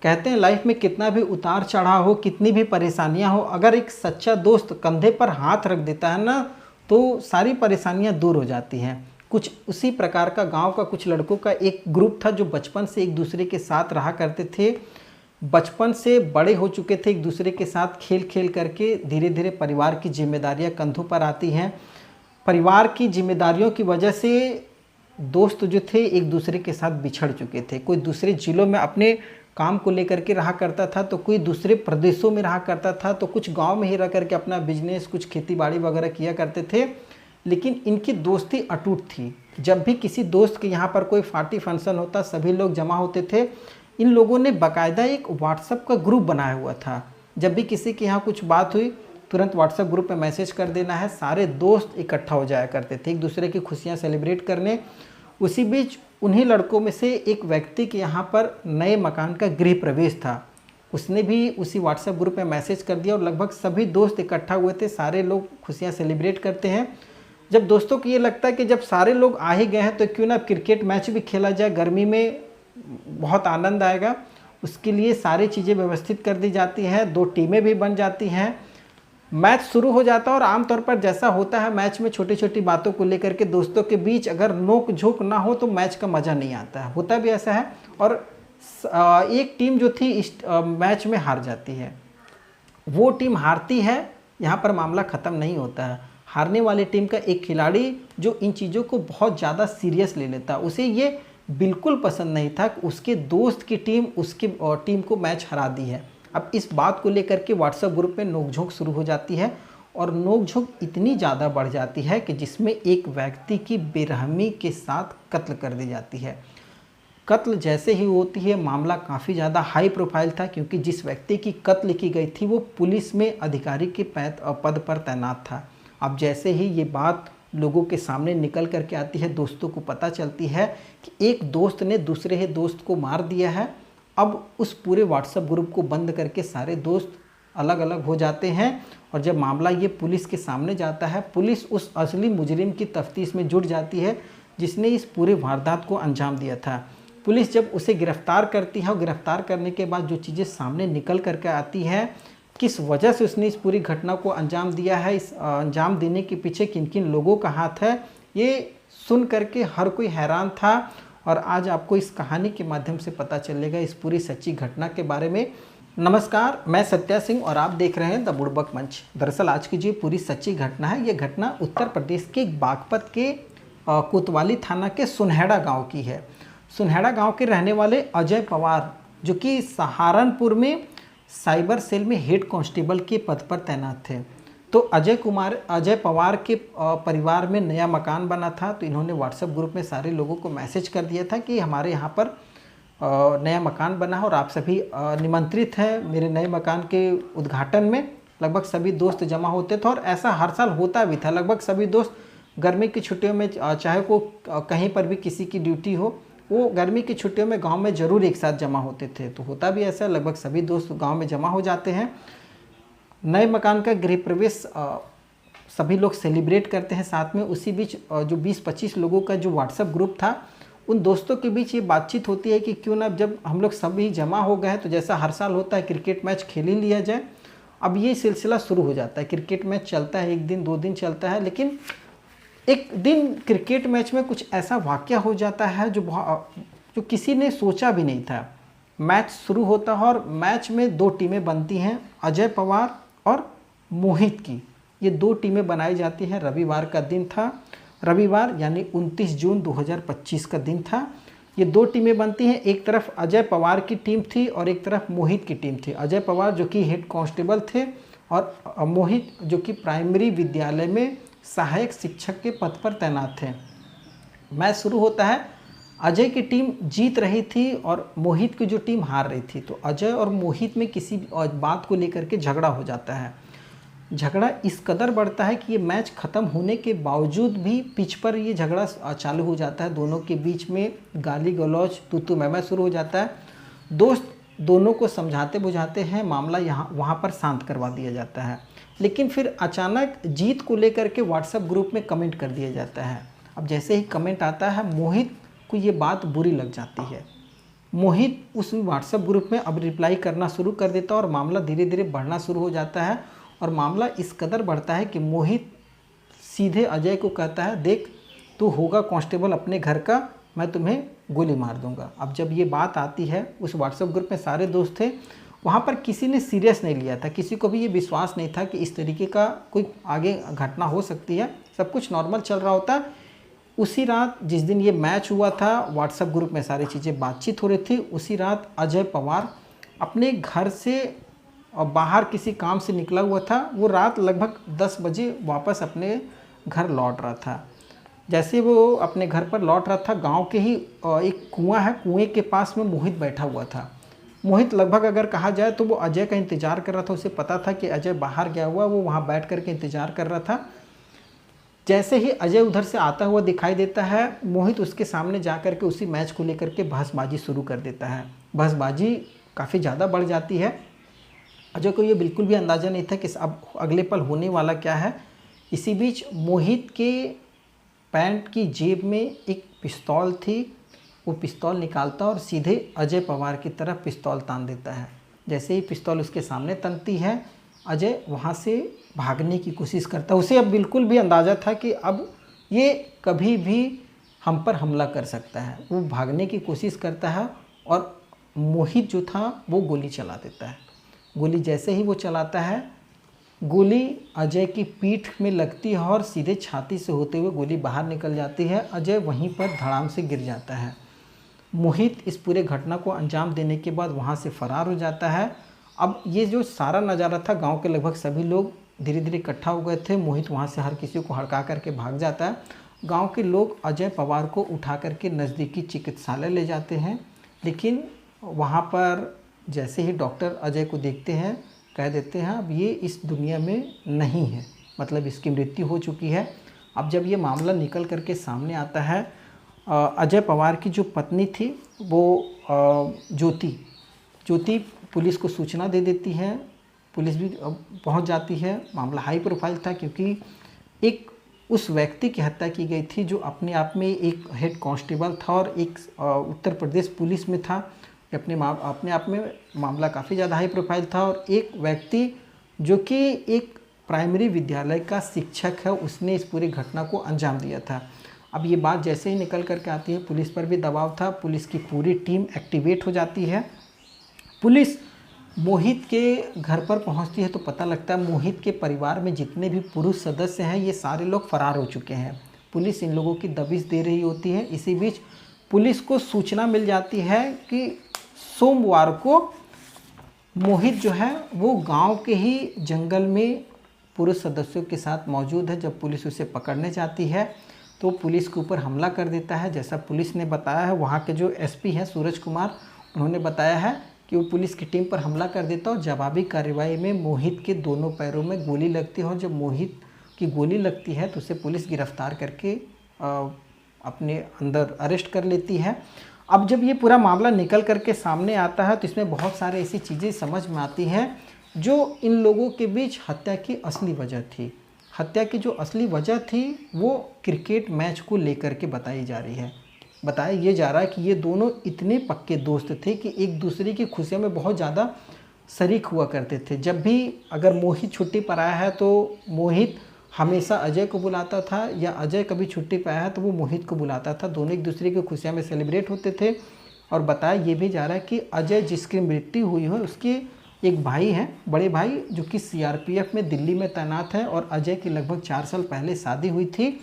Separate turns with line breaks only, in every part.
कहते हैं लाइफ में कितना भी उतार चढ़ाव हो, कितनी भी परेशानियां हो, अगर एक सच्चा दोस्त कंधे पर हाथ रख देता है ना, तो सारी परेशानियां दूर हो जाती हैं। कुछ उसी प्रकार का गांव का कुछ लड़कों का एक ग्रुप था जो बचपन से एक दूसरे के साथ रहा करते थे, बचपन से बड़े हो चुके थे, एक दूसरे के साथ खेल खेल करके धीरे धीरे परिवार की जिम्मेदारियां कंधों पर आती हैं। परिवार की जिम्मेदारियों की वजह से दोस्त जो थे एक दूसरे के साथ बिछड़ चुके थे। कोई दूसरे जिलों में अपने काम को लेकर के रहा करता था, तो कोई दूसरे प्रदेशों में रहा करता था, तो कुछ गांव में ही रह करके अपना बिजनेस, कुछ खेती बाड़ी वगैरह किया करते थे। लेकिन इनकी दोस्ती अटूट थी। जब भी किसी दोस्त के यहाँ पर कोई पार्टी फंक्शन होता, सभी लोग जमा होते थे। इन लोगों ने बाकायदा एक व्हाट्सएप का ग्रुप बनाया हुआ था। जब भी किसी के यहाँ कुछ बात हुई, तुरंत व्हाट्सएप ग्रुप में मैसेज कर देना है। सारे दोस्त इकट्ठा हो जाया करते थे एक दूसरे की खुशियाँ सेलिब्रेट करने। उसी बीच उन्हीं लड़कों में से एक व्यक्ति के यहाँ पर नए मकान का गृह प्रवेश था। उसने भी उसी व्हाट्सएप ग्रुप में मैसेज कर दिया और लगभग सभी दोस्त इकट्ठा हुए थे। सारे लोग खुशियाँ सेलिब्रेट करते हैं। जब दोस्तों को ये लगता है कि जब सारे लोग आ ही गए हैं तो क्यों ना क्रिकेट मैच भी खेला जाए, गर्मी में बहुत आनंद आएगा। उसके लिए सारी चीज़ें व्यवस्थित कर दी जाती हैं, 2 टीमें भी बन जाती हैं। मैच शुरू हो जाता है और आमतौर पर जैसा होता है मैच में छोटी छोटी बातों को लेकर के दोस्तों के बीच अगर नोक झोंक ना हो तो मैच का मज़ा नहीं आता है। होता भी ऐसा है। और एक टीम जो थी इस मैच में हार जाती है, वो टीम हारती है। यहाँ पर मामला ख़त्म नहीं होता है। हारने वाली टीम का एक खिलाड़ी जो इन चीज़ों को बहुत ज़्यादा सीरियस ले लेता, उसे ये बिल्कुल पसंद नहीं था कि उसके दोस्त की टीम उसकी टीम को मैच हरा दी है। अब इस बात को लेकर के व्हाट्सएप ग्रुप में नोकझोंक शुरू हो जाती है और नोकझोंक इतनी ज़्यादा बढ़ जाती है कि जिसमें एक व्यक्ति की बेरहमी के साथ कत्ल कर दी जाती है। कत्ल जैसे ही होती है, मामला काफ़ी ज़्यादा हाई प्रोफाइल था, क्योंकि जिस व्यक्ति की कत्ल की गई थी वो पुलिस में अधिकारी के पद पर तैनात था। अब जैसे ही ये बात लोगों के सामने निकल करके आती है, दोस्तों को पता चलती है कि एक दोस्त ने दूसरे ही दोस्त को मार दिया है। अब उस पूरे व्हाट्सएप ग्रुप को बंद करके सारे दोस्त अलग अलग हो जाते हैं और जब मामला ये पुलिस के सामने जाता है, पुलिस उस असली मुजरिम की तफ्तीश में जुट जाती है जिसने इस पूरे वारदात को अंजाम दिया था। पुलिस जब उसे गिरफ्तार करती है और गिरफ्तार करने के बाद जो चीज़ें सामने निकल करके आती है, किस वजह से उसने इस पूरी घटना को अंजाम दिया है, इस अंजाम देने के पीछे किन किन लोगों का हाथ है, ये सुन करके हर कोई हैरान था। और आज आपको इस कहानी के माध्यम से पता चलेगा इस पूरी सच्ची घटना के बारे में। नमस्कार, मैं सत्या सिंह और आप देख रहे हैं द बुड़बक मंच। दरअसल आज की जो पूरी सच्ची घटना है, ये घटना उत्तर प्रदेश के बागपत के कोतवाली थाना के सुनहेड़ा गांव की है। सुनहेड़ा गांव के रहने वाले अजय पवार, जो कि सहारनपुर में साइबर सेल में हेड कांस्टेबल के पद पर तैनात थे। तो अजय पवार के परिवार में नया मकान बना था, तो इन्होंने व्हाट्सएप ग्रुप में सारे लोगों को मैसेज कर दिया था कि हमारे यहाँ पर नया मकान बना है और आप सभी निमंत्रित हैं मेरे नए मकान के उद्घाटन में। लगभग सभी दोस्त जमा होते थे और ऐसा हर साल होता भी था। लगभग सभी दोस्त गर्मी की छुट्टियों में, चाहे वो कहीं पर भी किसी की ड्यूटी हो, वो गर्मी की छुट्टियों में गांव में ज़रूर एक साथ जमा होते थे। तो होता भी ऐसा, लगभग सभी दोस्त गांव में जमा हो जाते हैं। नए मकान का गृह प्रवेश सभी लोग सेलिब्रेट करते हैं साथ में। उसी बीच जो 20-25 लोगों का जो व्हाट्सएप ग्रुप था, उन दोस्तों के बीच ये बातचीत होती है कि क्यों ना जब हम लोग सभी जमा हो गए हैं तो जैसा हर साल होता है क्रिकेट मैच खेल ही लिया जाए। अब ये सिलसिला शुरू हो जाता है। क्रिकेट मैच चलता है, 1 दिन 2 दिन चलता है, लेकिन एक दिन क्रिकेट मैच में कुछ ऐसा वाक़या हो जाता है जो किसी ने सोचा भी नहीं था। मैच शुरू होता है और मैच में 2 टीमें बनती हैं, अजय पवार और मोहित की। ये 2 टीमें बनाई जाती हैं। रविवार का दिन था, रविवार यानी 29 जून 2025 का दिन था। ये 2 टीमें बनती हैं। एक तरफ अजय पवार की टीम थी और एक तरफ मोहित की टीम थी। अजय पवार जो कि हेड कांस्टेबल थे और मोहित जो कि प्राइमरी विद्यालय में सहायक शिक्षक के पद पर तैनात थे। मैच शुरू होता है। अजय की टीम जीत रही थी और मोहित की जो टीम हार रही थी। तो अजय और मोहित में किसी बात को लेकर के झगड़ा हो जाता है। झगड़ा इस कदर बढ़ता है कि ये मैच ख़त्म होने के बावजूद भी पिच पर ये झगड़ा चालू हो जाता है। दोनों के बीच में गाली गलौज, तू मैं शुरू हो जाता है। दोस्त दोनों को समझाते बुझाते हैं, मामला वहाँ पर शांत करवा दिया जाता है। लेकिन फिर अचानक जीत को लेकर के व्हाट्सएप ग्रुप में कमेंट कर दिया जाता है। अब जैसे ही कमेंट आता है, मोहित को ये बात बुरी लग जाती है। मोहित उस व्हाट्सएप ग्रुप में अब रिप्लाई करना शुरू कर देता है और मामला धीरे धीरे बढ़ना शुरू हो जाता है। और मामला इस कदर बढ़ता है कि मोहित सीधे अजय को कहता है, देख तू होगा कांस्टेबल अपने घर का, मैं तुम्हें गोली मार दूंगा। अब जब ये बात आती है, उस व्हाट्सएप ग्रुप में सारे दोस्त थे, वहाँ पर किसी ने सीरियस नहीं लिया था, किसी को भी ये विश्वास नहीं था कि इस तरीके का कोई आगे घटना हो सकती है। सब कुछ नॉर्मल चल रहा होता। उसी रात जिस दिन ये मैच हुआ था, व्हाट्सएप ग्रुप में सारी चीज़ें बातचीत हो रही थी, उसी रात अजय पवार अपने घर से बाहर किसी काम से निकला हुआ था। वो रात लगभग 10 बजे वापस अपने घर लौट रहा था। जैसे वो अपने घर पर लौट रहा था, गांव के ही एक कुआं है, कुएं के पास में मोहित बैठा हुआ था। मोहित लगभग अगर कहा जाए तो वो अजय का इंतज़ार कर रहा था। उसे पता था कि अजय बाहर गया हुआ, वो वहाँ बैठ कर के इंतज़ार कर रहा था। जैसे ही अजय उधर से आता हुआ दिखाई देता है, मोहित उसके सामने जा कर के उसी मैच को लेकर के बहसबाजी शुरू कर देता है। बहसबाजी काफ़ी ज़्यादा बढ़ जाती है। अजय को ये बिल्कुल भी अंदाज़ा नहीं था कि अब अगले पल होने वाला क्या है। इसी बीच मोहित के पैंट की जेब में एक पिस्तौल थी, वो पिस्तौल निकालता और सीधे अजय पवार की तरफ पिस्तौल तान देता है। जैसे ही पिस्तौल उसके सामने तनती है, अजय वहाँ से भागने की कोशिश करता है। उसे अब बिल्कुल भी अंदाज़ा था कि अब ये कभी भी हम पर हमला कर सकता है। वो भागने की कोशिश करता है और मोहित जो था वो गोली चला देता है। गोली जैसे ही वो चलाता है, गोली अजय की पीठ में लगती है और सीधे छाती से होते हुए गोली बाहर निकल जाती है। अजय वहीं पर धड़ाम से गिर जाता है। मोहित इस पूरे घटना को अंजाम देने के बाद वहाँ से फरार हो जाता है। अब ये जो सारा नज़ारा था, गांव के लगभग सभी लोग धीरे धीरे इकट्ठा हो गए थे। मोहित वहाँ से हर किसी को हड़का करके भाग जाता है। गांव के लोग अजय पवार को उठा करके नज़दीकी चिकित्सालय ले जाते हैं, लेकिन वहाँ पर जैसे ही डॉक्टर अजय को देखते हैं, कह देते हैं अब ये इस दुनिया में नहीं है, मतलब इसकी मृत्यु हो चुकी है। अब जब ये मामला निकल करके सामने आता है, अजय पवार की जो पत्नी थी वो ज्योति पुलिस को सूचना दे देती है। पुलिस भी पहुंच जाती है। मामला हाई प्रोफाइल था क्योंकि एक उस व्यक्ति की हत्या की गई थी जो अपने आप में एक हेड कांस्टेबल था और एक उत्तर प्रदेश पुलिस में था। अपने आप में मामला काफ़ी ज़्यादा हाई प्रोफाइल था। और एक व्यक्ति जो कि एक प्राइमरी विद्यालय का शिक्षक है, उसने इस पूरी घटना को अंजाम दिया था। अब ये बात जैसे ही निकल करके आती है, पुलिस पर भी दबाव था। पुलिस की पूरी टीम एक्टिवेट हो जाती है। पुलिस मोहित के घर पर पहुंचती है तो पता लगता है मोहित के परिवार में जितने भी पुरुष सदस्य हैं, ये सारे लोग फरार हो चुके हैं। पुलिस इन लोगों की दबिश दे रही होती है। इसी बीच पुलिस को सूचना मिल जाती है कि सोमवार को मोहित जो है वो गांव के ही जंगल में पुरुष सदस्यों के साथ मौजूद है। जब पुलिस उसे पकड़ने जाती है तो पुलिस के ऊपर हमला कर देता है। जैसा पुलिस ने बताया है, वहाँ के जो एसपी हैं सूरज कुमार, उन्होंने बताया है कि वो पुलिस की टीम पर हमला कर देता है और जवाबी कार्रवाई में मोहित के दोनों पैरों में गोली लगती है। और जब मोहित की गोली लगती है तो उसे पुलिस गिरफ्तार करके अपने अंदर अरेस्ट कर लेती है। अब जब ये पूरा मामला निकल करके सामने आता है तो इसमें बहुत सारे ऐसी चीज़ें समझ में आती हैं जो इन लोगों के बीच हत्या की असली वजह थी। हत्या की जो असली वजह थी वो क्रिकेट मैच को लेकर के बताई जा रही है। बताया ये जा रहा है कि ये दोनों इतने पक्के दोस्त थे कि एक दूसरे की खुशियों में बहुत ज़्यादा शरीक हुआ करते थे। जब भी अगर मोहित छुट्टी पर आया है तो मोहित हमेशा अजय को बुलाता था, या अजय कभी छुट्टी पर आया है तो वो मोहित को बुलाता था। दोनों एक दूसरे की खुशियाँ में सेलिब्रेट होते थे। और बताया ये भी जा रहा है कि अजय जिसकी मृत्यु हुई है उसके एक भाई हैं, बड़े भाई, जो कि सीआरपीएफ में दिल्ली में तैनात है। और अजय की लगभग 4 साल पहले शादी हुई थी।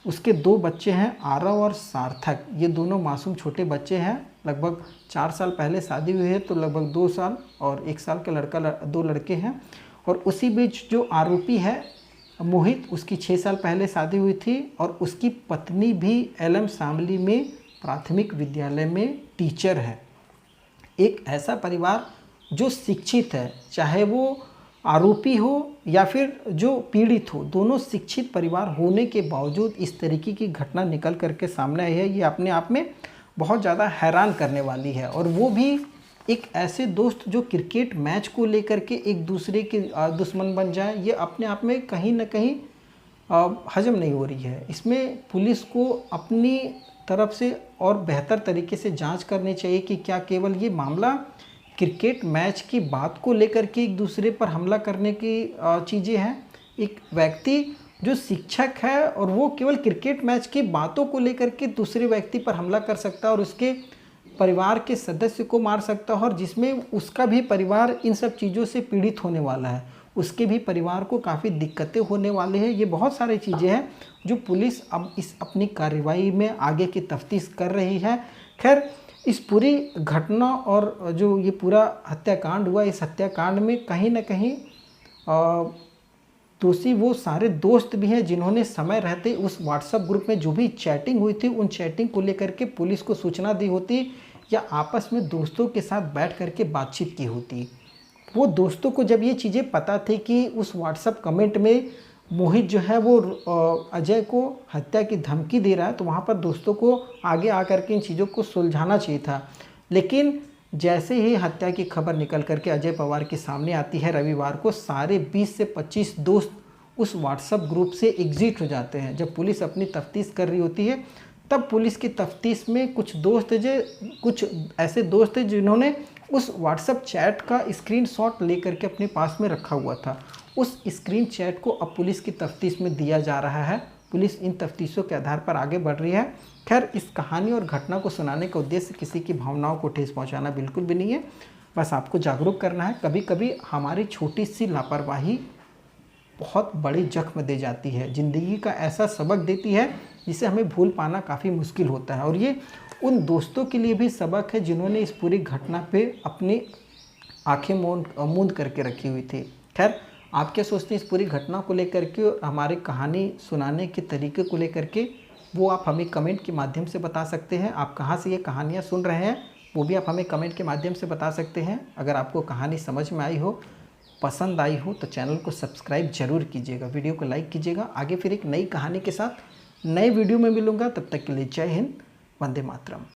उसके 2 बच्चे हैं, आरव और सार्थक। ये दोनों मासूम छोटे बच्चे हैं। लगभग 4 साल पहले शादी हुई है तो लगभग 2 साल और 1 साल का 2 लड़के हैं। और उसी बीच जो आरोपी है मोहित, उसकी 6 साल पहले शादी हुई थी और उसकी पत्नी भी एलएम शामली में प्राथमिक विद्यालय में टीचर है। एक ऐसा परिवार जो शिक्षित है, चाहे वो आरोपी हो या फिर जो पीड़ित हो, दोनों शिक्षित परिवार होने के बावजूद इस तरीके की घटना निकल करके सामने आई है। ये अपने आप में बहुत ज़्यादा हैरान करने वाली है। और वो भी एक ऐसे दोस्त जो क्रिकेट मैच को लेकर के एक दूसरे के दुश्मन बन जाए, ये अपने आप में कहीं ना कहीं हजम नहीं हो रही है। इसमें पुलिस को अपनी तरफ से और बेहतर तरीके से जांच करनी चाहिए कि क्या केवल ये मामला क्रिकेट मैच की बात को लेकर के एक दूसरे पर हमला करने की चीज़ें हैं। एक व्यक्ति जो शिक्षक है और वो केवल क्रिकेट मैच की बातों को लेकर के दूसरे व्यक्ति पर हमला कर सकता है और उसके परिवार के सदस्य को मार सकता है, और जिसमें उसका भी परिवार इन सब चीज़ों से पीड़ित होने वाला है, उसके भी परिवार को काफ़ी दिक्कतें होने वाले हैं। ये बहुत सारी चीज़ें हैं जो पुलिस अब इस अपनी कार्रवाई में आगे की तफ्तीश कर रही है। खैर, इस पूरी घटना और जो ये पूरा हत्याकांड हुआ, इस हत्याकांड में कहीं ना कहीं दोषी वो सारे दोस्त भी हैं जिन्होंने समय रहते उस व्हाट्सएप ग्रुप में जो भी चैटिंग हुई थी उन चैटिंग को लेकर के पुलिस को सूचना दी होती, या आपस में दोस्तों के साथ बैठ करके बातचीत की होती। वो दोस्तों को जब ये चीज़ें पता थी कि उस व्हाट्सएप कमेंट में मोहित जो है वो अजय को हत्या की धमकी दे रहा है, तो वहाँ पर दोस्तों को आगे आकर के इन चीज़ों को सुलझाना चाहिए था। लेकिन जैसे ही हत्या की खबर निकल करके अजय पवार के सामने आती है रविवार को, सारे 20 से 25 दोस्त उस व्हाट्सएप ग्रुप से एग्जिट हो जाते हैं। जब पुलिस अपनी तफ्तीश कर रही होती है तब पुलिस की तफ्तीश में कुछ ऐसे दोस्त हैं जिन्होंने उस व्हाट्सएप चैट का स्क्रीनशॉट लेकर के अपने पास में रखा हुआ था। उस स्क्रीन चैट को अब पुलिस की तफ्तीश में दिया जा रहा है। पुलिस इन तफ्तीशों के आधार पर आगे बढ़ रही है। खैर, इस कहानी और घटना को सुनाने का उद्देश्य किसी की भावनाओं को ठेस पहुंचाना बिल्कुल भी नहीं है, बस आपको जागरूक करना है। कभी कभी हमारी छोटी सी लापरवाही बहुत बड़ी जख्म दे जाती है, ज़िंदगी का ऐसा सबक देती है जिसे हमें भूल पाना काफ़ी मुश्किल होता है। और ये उन दोस्तों के लिए भी सबक है जिन्होंने इस पूरी घटना पे अपनी आंखें मूंद करके रखी हुई थी। खैर, आप क्या सोचते हैं इस पूरी घटना को लेकर के और हमारी कहानी सुनाने के तरीके को लेकर के, वो आप हमें कमेंट के माध्यम से बता सकते हैं। आप कहाँ से ये कहानियाँ सुन रहे हैं वो भी आप हमें कमेंट के माध्यम से बता सकते हैं। अगर आपको कहानी समझ में आई हो, पसंद आई हो, तो चैनल को सब्सक्राइब जरूर कीजिएगा, वीडियो को लाइक कीजिएगा। आगे फिर एक नई कहानी के साथ नए वीडियो में मिलूंगा, तब तक के लिए जय हिंद, वंदे मातरम।